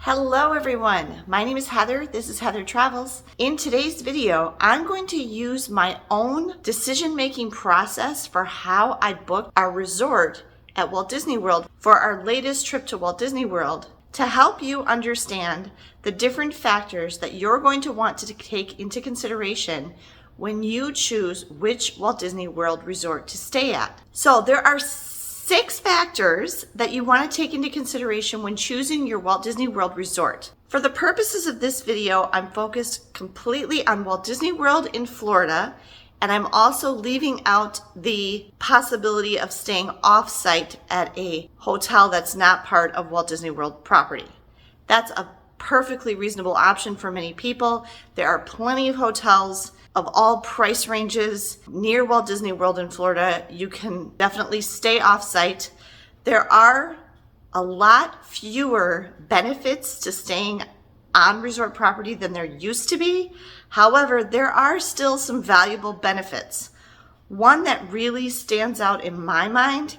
Hello everyone, my name is Heather. This is Heather Travels. In today's video, I'm going to use my own decision-making process for how I booked our resort at Walt Disney World for our latest trip to Walt Disney World to help you understand the different factors that you're going to want to take into consideration when you choose which Walt Disney World resort to stay at. So there are 6 factors that you want to take into consideration when choosing your Walt Disney World resort. For the purposes of this video, I'm focused completely on Walt Disney World in Florida, and I'm also leaving out the possibility of staying off-site at a hotel that's not part of Walt Disney World property. That's a perfectly reasonable option for many people. There are plenty of hotels of all price ranges near Walt Disney World in Florida. You can definitely stay off-site. There are a lot fewer benefits to staying on resort property than there used to be. However, there are still some valuable benefits. One that really stands out in my mind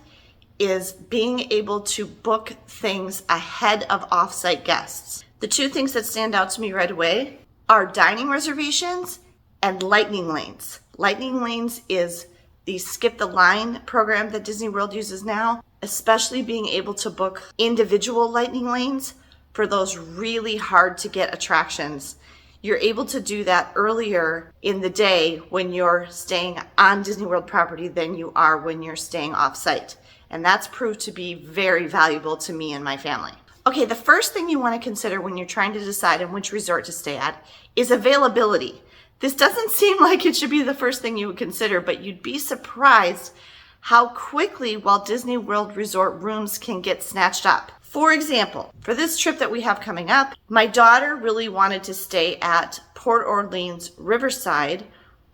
is being able to book things ahead of off-site guests. The 2 things that stand out to me right away are dining reservations and lightning lanes. Lightning lanes is the skip the line program that Disney World uses now, especially being able to book individual lightning lanes for those really hard to get attractions. You're able to do that earlier in the day when you're staying on Disney World property than you are when you're staying off-site. And that's proved to be very valuable to me and my family. Okay, the first thing you want to consider when you're trying to decide on which resort to stay at is availability. This doesn't seem like it should be the first thing you would consider, but you'd be surprised how quickly Walt Disney World Resort rooms can get snatched up. For example, for this trip that we have coming up, my daughter really wanted to stay at Port Orleans Riverside.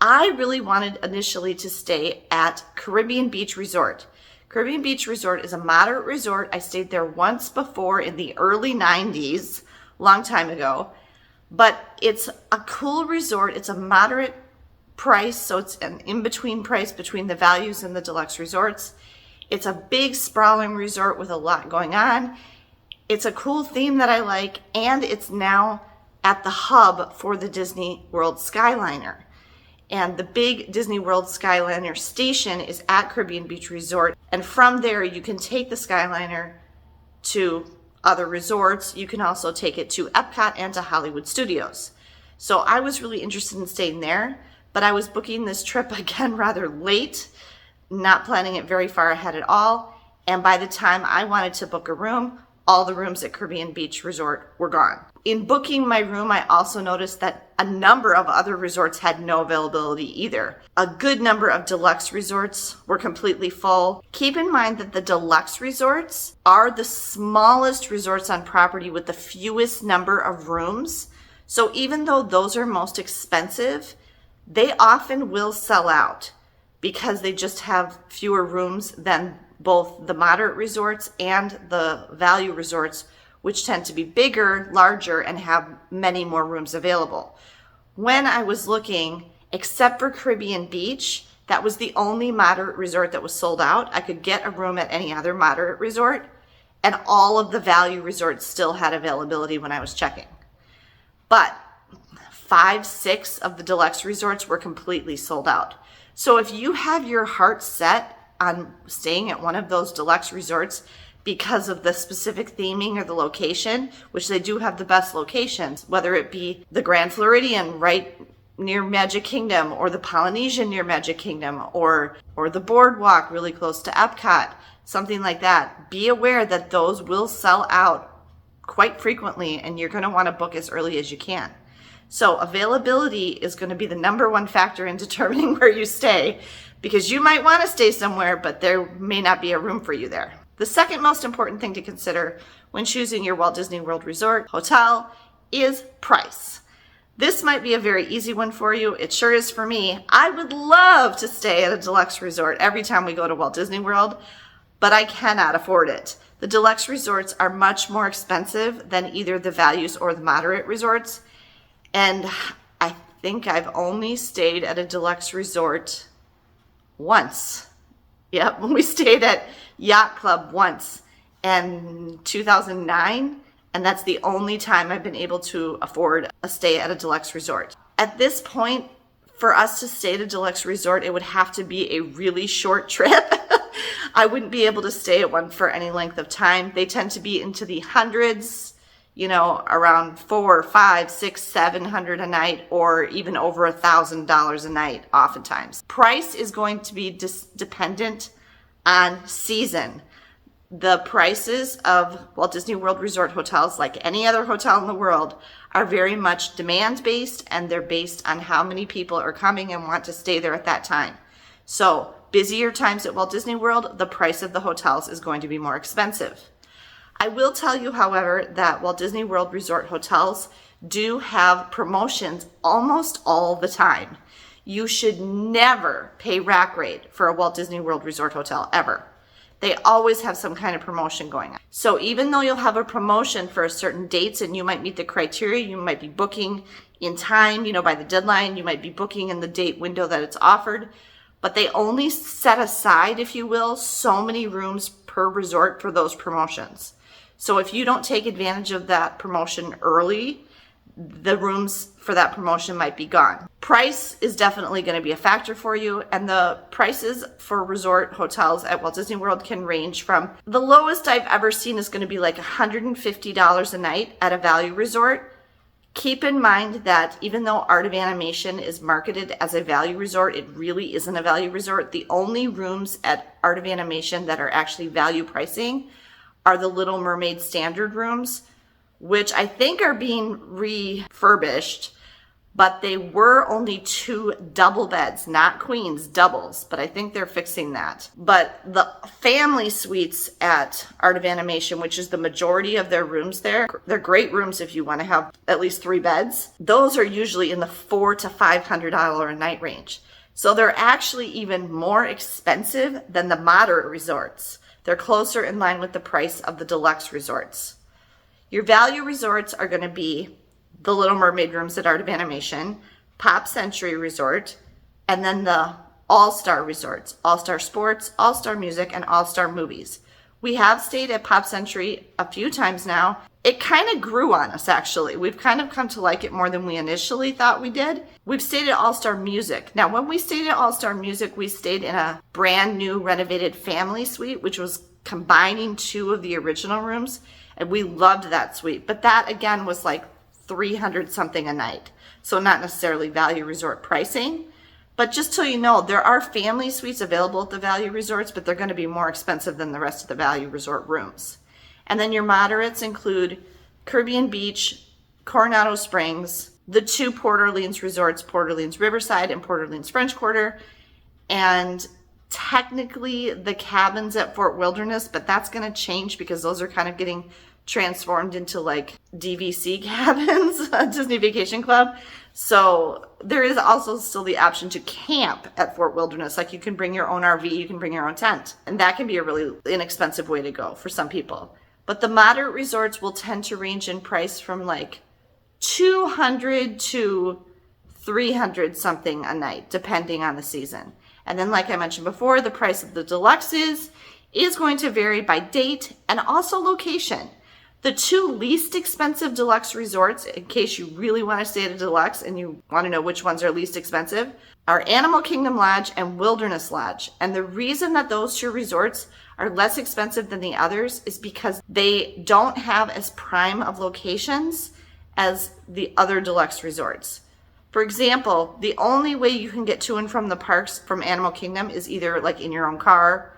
I really wanted initially to stay at Caribbean Beach Resort. Caribbean Beach Resort is a moderate resort. I stayed there once before in the early 90s, long time ago. But it's a cool resort. It's a moderate price, so it's an in-between price between the values and the deluxe resorts. It's a big, sprawling resort with a lot going on. It's a cool theme that I like, and it's now at the hub for the Disney World Skyliner. And the big Disney World Skyliner station is at Caribbean Beach Resort, and from there you can take the Skyliner to other resorts. You can also take it to Epcot and to Hollywood Studios. So I was really interested in staying there, but I was booking this trip again rather late, not planning it very far ahead at all. And by the time I wanted to book a room, all the rooms at Caribbean Beach Resort were gone. In booking my room, I also noticed that a number of other resorts had no availability either. A good number of deluxe resorts were completely full. Keep in mind that the deluxe resorts are the smallest resorts on property with the fewest number of rooms. So even though those are most expensive, they often will sell out because they just have fewer rooms than both the moderate resorts and the value resorts, which tend to be bigger, larger, and have many more rooms available. When I was looking, except for Caribbean Beach, that was the only moderate resort that was sold out. I could get a room at any other moderate resort, and all of the value resorts still had availability when I was checking. But 5, 6 of the deluxe resorts were completely sold out. So if you have your heart set on staying at one of those deluxe resorts because of the specific theming or the location, which they do have the best locations, whether it be the Grand Floridian right near Magic Kingdom, or the Polynesian near Magic Kingdom, or the Boardwalk really close to Epcot, something like that. Be aware that those will sell out quite frequently, and you're going to want to book as early as you can. So availability is going to be the number one factor in determining where you stay, because you might want to stay somewhere, but there may not be a room for you there. The second most important thing to consider when choosing your Walt Disney World Resort hotel is price. This might be a very easy one for you. It sure is for me. I would love to stay at a deluxe resort every time we go to Walt Disney World, but I cannot afford it. The deluxe resorts are much more expensive than either the values or the moderate resorts. And I think I've only stayed at a deluxe resort once. Yep, we stayed at Yacht Club once in 2009, And that's the only time I've been able to afford a stay at a deluxe resort. At this point, for us to stay at a deluxe resort, it would have to be a really short trip. I wouldn't be able to stay at one for any length of time. They tend to be into the hundreds, around $400, $500, $600, $700 a night, or even over $1,000 a night oftentimes. Price is going to be dependent on season. The prices of Walt Disney World Resort hotels, like any other hotel in the world, are very much demand-based, and they're based on how many people are coming and want to stay there at that time. So busier times at Walt Disney World, the price of the hotels is going to be more expensive. I will tell you, however, that Walt Disney World Resort hotels do have promotions almost all the time. You should never pay rack rate for a Walt Disney World Resort hotel, ever. They always have some kind of promotion going on. So even though you'll have a promotion for a certain dates and you might meet the criteria, you might be booking in time, by the deadline, you might be booking in the date window that it's offered, but they only set aside, if you will, so many rooms per resort for those promotions. So if you don't take advantage of that promotion early, the rooms for that promotion might be gone. Price is definitely going to be a factor for you, and the prices for resort hotels at Walt Disney World can range from, the lowest I've ever seen is going to be like $150 a night at a value resort. Keep in mind that even though Art of Animation is marketed as a value resort, it really isn't a value resort. The only rooms at Art of Animation that are actually value pricing are the Little Mermaid standard rooms, which I think are being refurbished, but they were only 2 double beds, not queens, doubles, but I think they're fixing that. But the family suites at Art of Animation, which is the majority of their rooms there, they're great rooms if you want to have at least 3 beds. Those are usually in the $400 to $500 a night range. So they're actually even more expensive than the moderate resorts. They're closer in line with the price of the deluxe resorts. Your value resorts are going to be the Little Mermaid rooms at Art of Animation, Pop Century Resort, and then the All-Star resorts, All-Star Sports, All-Star Music, and All-Star Movies. We have stayed at Pop Century a few times now. It kind of grew on us, actually. We've kind of come to like it more than we initially thought we did. We've stayed at All-Star Music. Now, when we stayed at All-Star Music, we stayed in a brand new renovated family suite, which was combining 2 of the original rooms, and we loved that suite. But that, again, was like $300 something a night. So not necessarily value resort pricing. But just so you know, there are family suites available at the value resorts, but they're going to be more expensive than the rest of the value resort rooms. And then your moderates include Caribbean Beach, Coronado Springs, the 2 Port Orleans resorts, Port Orleans Riverside and Port Orleans French Quarter, and technically the cabins at Fort Wilderness, but that's going to change because those are kind of getting transformed into like DVC cabins, Disney Vacation Club. So there is also still the option to camp at Fort Wilderness. Like you can bring your own RV, you can bring your own tent. And that can be a really inexpensive way to go for some people. But the moderate resorts will tend to range in price from like $200 to $300 something a night, depending on the season. And then, like I mentioned before, the price of the deluxes is going to vary by date and also location. The 2 least expensive deluxe resorts, in case you really want to stay at a deluxe and you want to know which ones are least expensive, are Animal Kingdom Lodge and Wilderness Lodge. And the reason that those 2 resorts are less expensive than the others is because they don't have as prime of locations as the other deluxe resorts. For example, the only way you can get to and from the parks from Animal Kingdom is either like in your own car,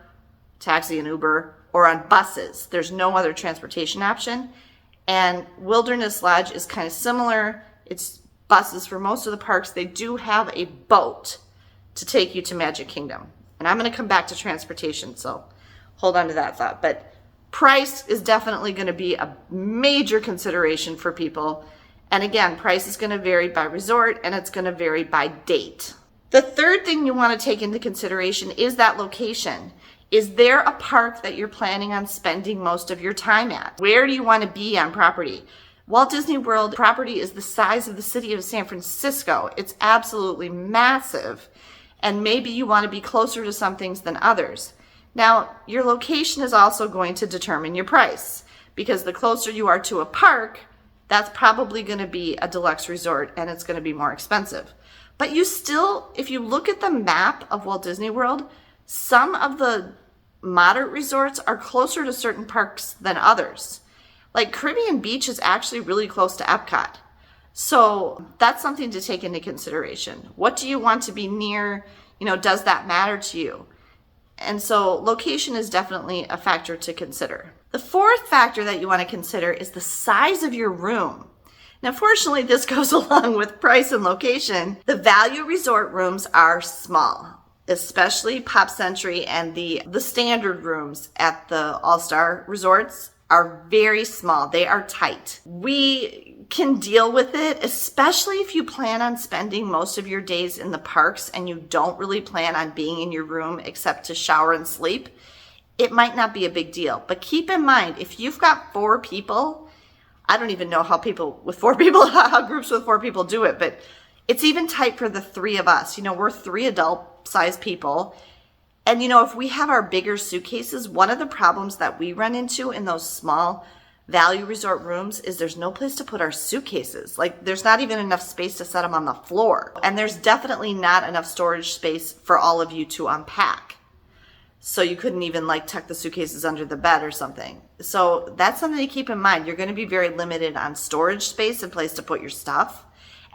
taxi and Uber, or on buses. There's no other transportation option. And Wilderness Lodge is kind of similar. It's buses for most of the parks. They do have a boat to take you to Magic Kingdom. And I'm going to come back to transportation, so hold on to that thought. But price is definitely going to be a major consideration for people. And again, price is going to vary by resort and it's going to vary by date. The third thing you want to take into consideration is that location. Is there a park that you're planning on spending most of your time at? Where do you want to be on property? Walt Disney World property is the size of the city of San Francisco. It's absolutely massive. And maybe you want to be closer to some things than others. Now, your location is also going to determine your price. because the closer you are to a park, that's probably going to be a deluxe resort and it's going to be more expensive. But you still, if you look at the map of Walt Disney World, some of the moderate resorts are closer to certain parks than others. Like Caribbean Beach is actually really close to Epcot. So that's something to take into consideration. What do you want to be near? Does that matter to you? And so location is definitely a factor to consider. The fourth factor that you want to consider is the size of your room. Now, fortunately, this goes along with price and location. The value resort rooms are small, especially Pop Century, and the standard rooms at the All-Star resorts are very small. They are tight. We can deal with it, especially if you plan on spending most of your days in the parks and you don't really plan on being in your room except to shower and sleep. It might not be a big deal. But keep in mind, if you've got 4 people, I don't even know how groups with 4 people do it, but it's even tight for the 3 of us. We're 3 adult-sized people. And if we have our bigger suitcases, one of the problems that we run into in those small value resort rooms is there's no place to put our suitcases. Like, there's not even enough space to set them on the floor. And there's definitely not enough storage space for all of you to unpack. So you couldn't even tuck the suitcases under the bed or something. So that's something to keep in mind. You're going to be very limited on storage space and place to put your stuff.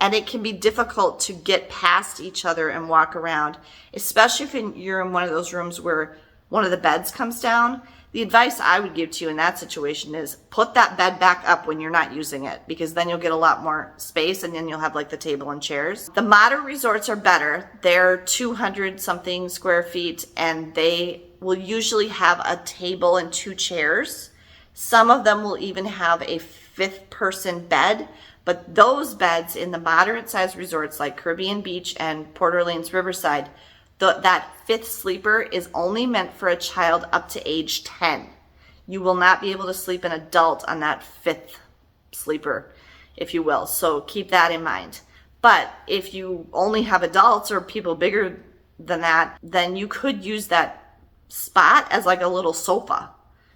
And it can be difficult to get past each other and walk around, especially if you're in one of those rooms where one of the beds comes down. The advice I would give to you in that situation is put that bed back up when you're not using it, because then you'll get a lot more space and then you'll have the table and chairs. The moderate resorts are better. They're 200 something square feet and they will usually have a table and 2 chairs. Some of them will even have a 5th person bed. But those beds in the moderate sized resorts like Caribbean Beach and Port Orleans Riverside, that 5th sleeper is only meant for a child up to age 10. You will not be able to sleep an adult on that 5th sleeper, if you will. So keep that in mind. But if you only have adults or people bigger than that, then you could use that spot as a little sofa.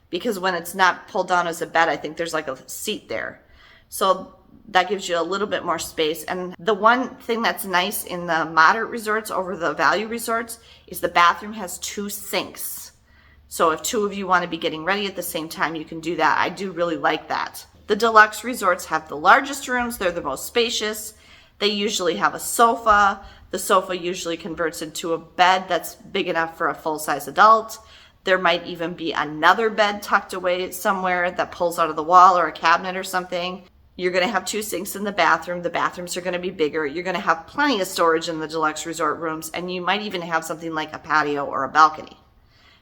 Because when it's not pulled down as a bed, I think there's a seat there. So that gives you a little bit more space. And the one thing that's nice in the moderate resorts over the value resorts is the bathroom has 2 sinks. So if 2 of you want to be getting ready at the same time, you can do that. I do really like that. The deluxe resorts have the largest rooms. They're the most spacious. They usually have a sofa. The sofa usually converts into a bed that's big enough for a full-size adult. There might even be another bed tucked away somewhere that pulls out of the wall, or a cabinet or something. You're going to have 2 sinks in the bathroom. The bathrooms are going to be bigger. You're going to have plenty of storage in the deluxe resort rooms, and you might even have something like a patio or a balcony.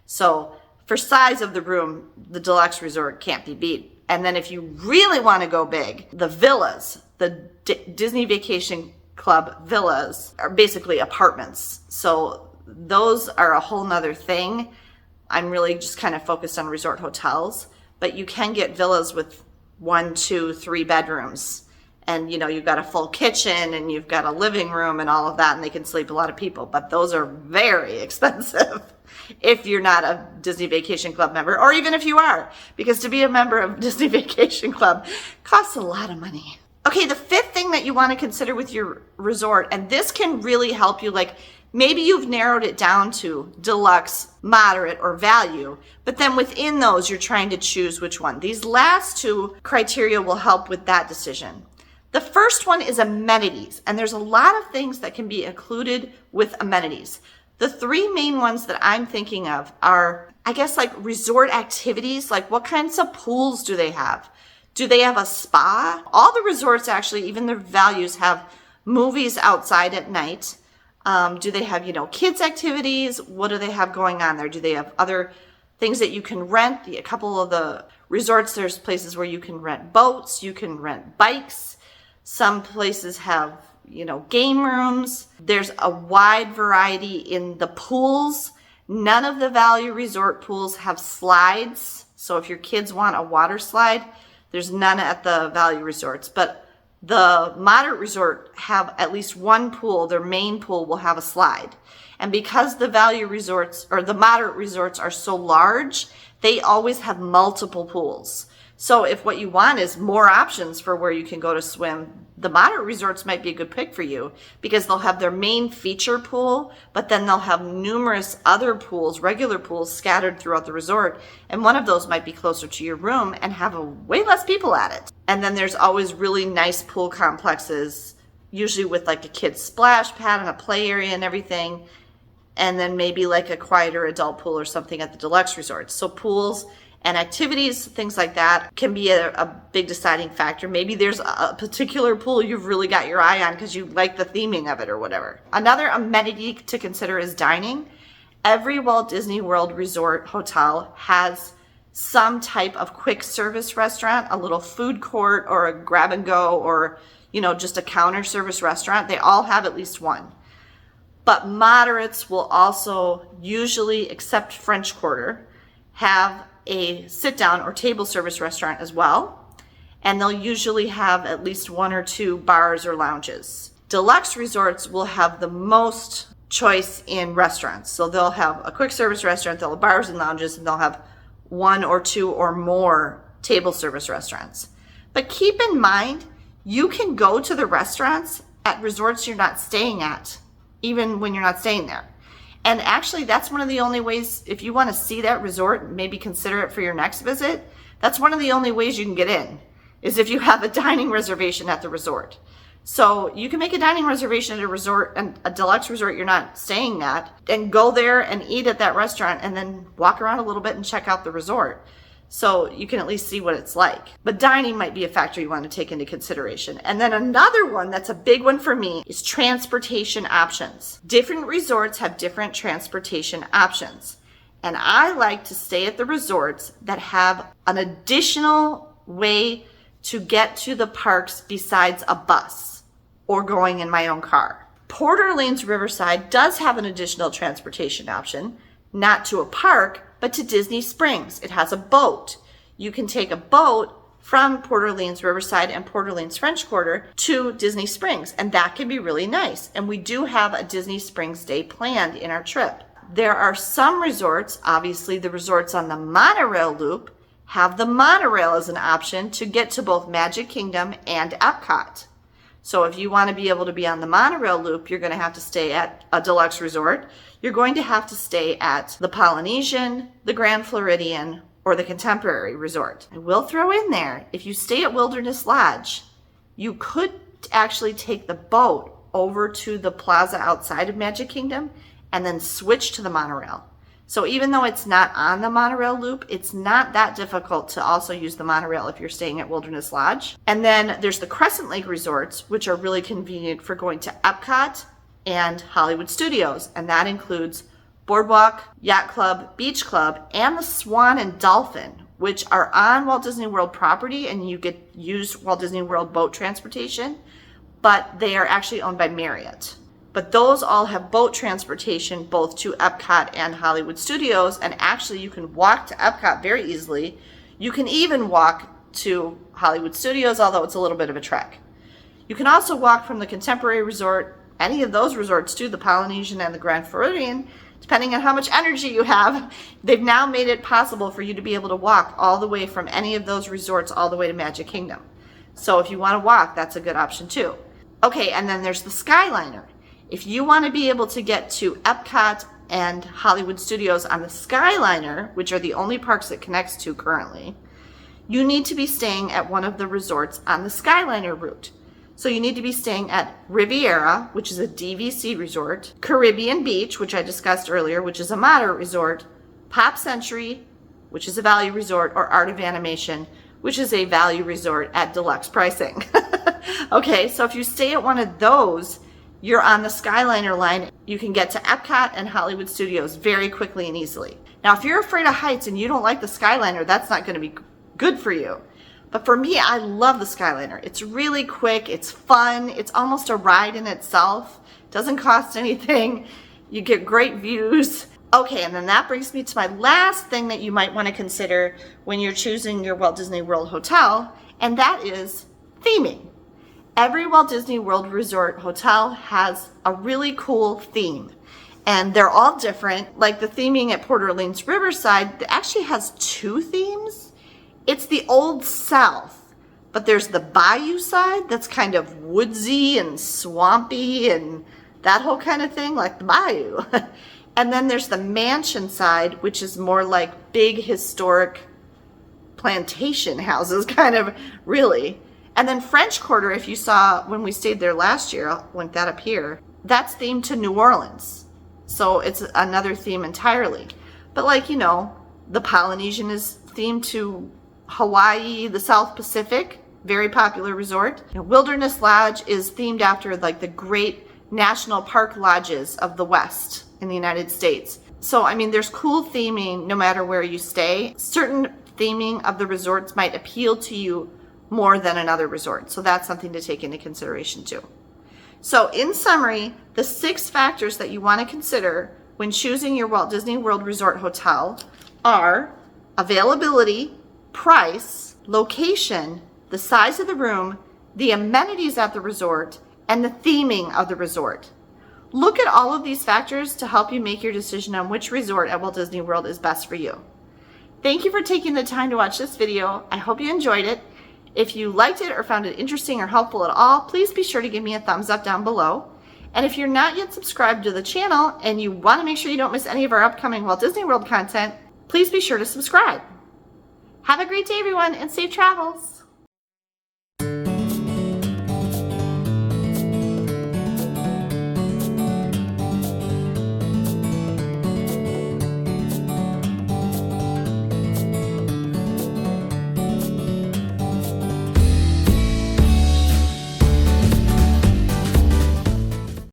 So for size of the room, the deluxe resort can't be beat. And then if you really want to go big, the villas, the Disney Vacation Club villas are basically apartments. So those are a whole nother thing. I'm really just kind of focused on resort hotels, but you can get villas with 1, 2, 3 bedrooms. And you've got a full kitchen and you've got a living room and all of that, and they can sleep a lot of people. But those are very expensive if you're not a Disney Vacation Club member, or even if you are, because to be a member of Disney Vacation Club costs a lot of money. Okay, the 5th thing that you want to consider with your resort, and this can really help you, maybe you've narrowed it down to deluxe, moderate, or value, but then within those, you're trying to choose which one. These last 2 criteria will help with that decision. The first one is amenities, and there's a lot of things that can be included with amenities. The 3 main ones that I'm thinking of are, resort activities. What kinds of pools do they have? Do they have a spa? All the resorts, actually, even their values, have movies outside at night. Do they have, kids activities? What do they have going on there? Do they have other things that you can rent? A couple of the resorts, there's places where you can rent boats, you can rent bikes. Some places have, game rooms. There's a wide variety in the pools. None of the value resort pools have slides. So if your kids want a water slide, there's none at the value resorts. But the moderate resort have at least 1 pool. Their main pool will have a slide. And because the value resorts or the moderate resorts are so large, they always have multiple pools. So if what you want is more options for where you can go to swim, the moderate resorts might be a good pick for you because they'll have their main feature pool, but then they'll have numerous other pools, regular pools scattered throughout the resort. And one of those might be closer to your room and have way less people at it. And then there's always really nice pool complexes, usually with like a kid's splash pad and a play area and everything. And then maybe like a quieter adult pool or something at the deluxe resorts. So pools and activities, things like that, can be a big deciding factor. Maybe there's a particular pool you've really got your eye on because you like the theming of it or whatever. Another amenity to consider is dining. Every Walt Disney World Resort hotel has some type of quick service restaurant, a little food court or a grab and go or, just a counter service restaurant. They all have at least one. But moderates will also usually, except French Quarter, have a sit-down or table service restaurant as well, and they'll usually have at least one or two bars or lounges. Deluxe resorts will have the most choice in restaurants. So they'll have a quick service restaurant, they'll have bars and lounges, and they'll have one or two or more table service restaurants. But keep in mind, you can go to the restaurants at resorts you're not staying at, even when you're not staying there. And actually, that's one of the only ways, if you want to see that resort, maybe consider it for your next visit, that's one of the only ways you can get in, is if you have a dining reservation at the resort. So you can make a dining reservation at a resort, and a deluxe resort you're not staying at, and go there and eat at that restaurant and then walk around a little bit and check out the resort. So you can at least see what it's like. But dining might be a factor you want to take into consideration. And then another one that's a big one for me is transportation options. Different resorts have different transportation options. And I like to stay at the resorts that have an additional way to get to the parks besides a bus or going in my own car. Port Orleans Riverside does have an additional transportation option, not to a park, but to Disney Springs. It has a boat. You can take a boat from Port Orleans Riverside and Port Orleans French Quarter to Disney Springs, and that can be really nice. And we do have a Disney Springs day planned in our trip. There are some resorts, obviously the resorts on the monorail loop, have the monorail as an option to get to both Magic Kingdom and Epcot. So if you want to be able to be on the monorail loop, you're going to have to stay at a deluxe resort. You're going to have to stay at the Polynesian, the Grand Floridian, or the Contemporary Resort. I will throw in there, if you stay at Wilderness Lodge, you could actually take the boat over to the plaza outside of Magic Kingdom and then switch to the monorail. So even though it's not on the monorail loop, it's not that difficult to also use the monorail if you're staying at Wilderness Lodge. And then there's the Crescent Lake resorts, which are really convenient for going to Epcot and Hollywood Studios. And that includes Boardwalk, Yacht Club, Beach Club, and the Swan and Dolphin, which are on Walt Disney World property, and you get use Walt Disney World boat transportation, but they are actually owned by Marriott. But those all have boat transportation both to Epcot and Hollywood Studios, and actually you can walk to Epcot very easily. You can even walk to Hollywood Studios, although it's a little bit of a trek. You can also walk from the Contemporary Resort, any of those resorts, to the Polynesian and the Grand Floridian, depending on how much energy you have. They've now made it possible for you to be able to walk all the way from any of those resorts all the way to Magic Kingdom. So if you want to walk, that's a good option too. Okay, and then there's the Skyliner. If you want to be able to get to Epcot and Hollywood Studios on the Skyliner, which are the only parks it connects to currently, you need to be staying at one of the resorts on the Skyliner route. So you need to be staying at Riviera, which is a DVC resort, Caribbean Beach, which I discussed earlier, which is a moderate resort, Pop Century, which is a value resort, or Art of Animation, which is a value resort at deluxe pricing. Okay, so if you stay at one of those, you're on the Skyliner line. You can get to Epcot and Hollywood Studios very quickly and easily. Now, if you're afraid of heights and you don't like the Skyliner, that's not going to be good for you. But for me, I love the Skyliner. It's really quick. It's fun. It's almost a ride in itself. Doesn't cost anything. You get great views. Okay, and then that brings me to my last thing that you might want to consider when you're choosing your Walt Disney World hotel, and that is theming. Every Walt Disney World Resort hotel has a really cool theme, and they're all different. Like the theming at Port Orleans Riverside, it actually has two themes, It's the Old South, but there's the bayou side that's kind of woodsy and swampy and that whole kind of thing, like the bayou. And then there's the mansion side, which is more like big historic plantation houses, kind of, really. And then French Quarter, if you saw when we stayed there last year, I'll link that up here, that's themed to New Orleans. So it's another theme entirely. But like, you know, the Polynesian is themed to Hawaii, the South Pacific, very popular resort. You know, Wilderness Lodge is themed after like the great national park lodges of the West in the United States. So, I mean, there's cool theming no matter where you stay. Certain theming of the resorts might appeal to you more than another resort. So that's something to take into consideration too. So in summary, the 6 factors that you want to consider when choosing your Walt Disney World Resort hotel are availability, price, location, the size of the room, the amenities at the resort, and the theming of the resort. Look at all of these factors to help you make your decision on which resort at Walt Disney World is best for you. Thank you for taking the time to watch this video. I hope you enjoyed it. If you liked it or found it interesting or helpful at all, please be sure to give me a thumbs up down below. And if you're not yet subscribed to the channel and you want to make sure you don't miss any of our upcoming Walt Disney World content, please be sure to subscribe. Have a great day, everyone, and safe travels.